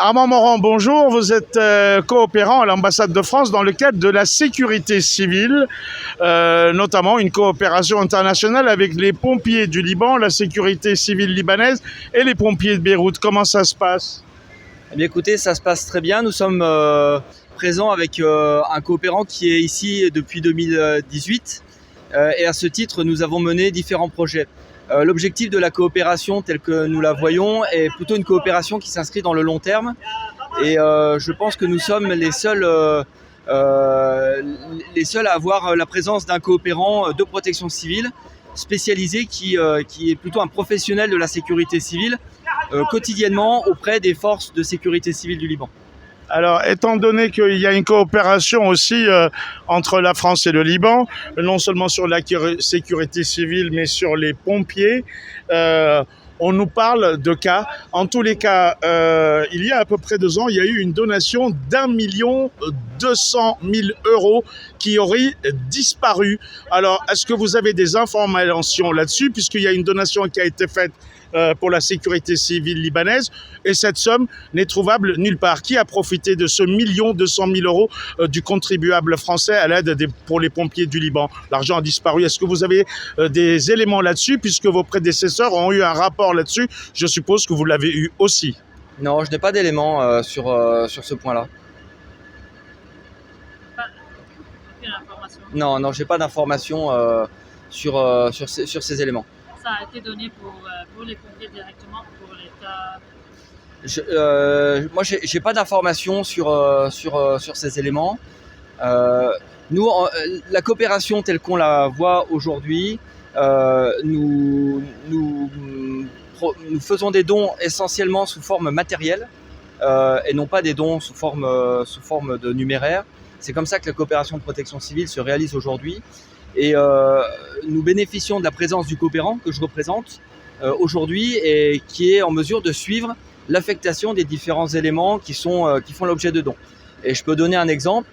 Armand Morand, bonjour. Vous êtes coopérant à l'ambassade de France dans le cadre de la sécurité civile, notamment une coopération internationale avec les pompiers du Liban, la sécurité civile libanaise et les pompiers de Beyrouth. Comment ça se passe? Eh bien, écoutez, ça se passe très bien. Nous sommes présents avec un coopérant qui est ici depuis 2018. Et à ce titre, nous avons mené différents projets. L'objectif de la coopération, telle que nous la voyons, est plutôt une coopération qui s'inscrit dans le long terme. Et je pense que nous sommes les seuls à avoir la présence d'un coopérant de protection civile spécialisé qui est plutôt un professionnel de la sécurité civile quotidiennement auprès des forces de sécurité civile du Liban. Alors, étant donné qu'il y a une coopération aussi entre la France et le Liban, non seulement sur la sécurité civile, mais sur les pompiers, on nous parle de cas. En tous les cas, il y a à peu près 2 ans, il y a eu une donation d'1,2 million qui aurait disparu. Alors, est-ce que vous avez des informations là-dessus, puisqu'il y a une donation qui a été faite pour la sécurité civile libanaise, et cette somme n'est trouvable nulle part. Qui a profité de ce 1,2 million du contribuable français à l'aide pour les pompiers du Liban? L'argent a disparu. Est-ce que vous avez des éléments là-dessus, puisque vos prédécesseurs ont eu un rapport là-dessus? Je suppose que vous l'avez eu aussi. Non, je n'ai pas d'éléments sur ce point-là. Non, j'ai pas d'informations sur ces éléments. Ça a été donné pour les pompiers directement, pour l'État? Moi, j'ai pas d'informations sur ces éléments. Nous, la coopération telle qu'on la voit aujourd'hui, nous faisons des dons essentiellement sous forme matérielle et non pas des dons sous forme de numéraire. C'est comme ça que la coopération de protection civile se réalise aujourd'hui. Et nous bénéficions de la présence du coopérant que je représente aujourd'hui et qui est en mesure de suivre l'affectation des différents éléments qui font l'objet de dons. Et je peux donner un exemple.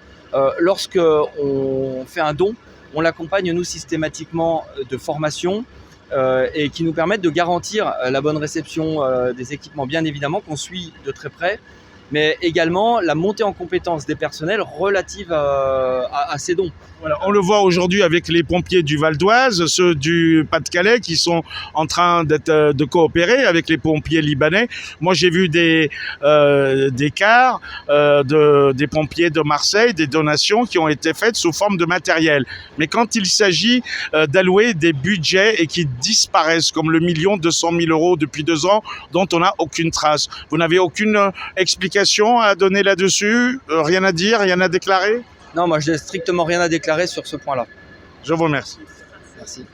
Lorsque on fait un don, on l'accompagne nous systématiquement de formation et qui nous permettent de garantir la bonne réception des équipements, bien évidemment, qu'on suit de très près, mais également la montée en compétence des personnels relative à ces dons. Voilà, on le voit aujourd'hui avec les pompiers du Val d'Oise, ceux du Pas-de-Calais qui sont en train de coopérer avec les pompiers libanais. Moi, j'ai vu des cars des pompiers de Marseille, des donations qui ont été faites sous forme de matériel. Mais quand il s'agit d'allouer des budgets et qui disparaissent, comme le 1,2 million depuis 2 ans, dont on n'a aucune trace. Vous n'avez aucune explication à donner là-dessus? Rien à dire, rien à déclarer? Non, moi je n'ai strictement rien à déclarer sur ce point-là. Je vous remercie. Merci.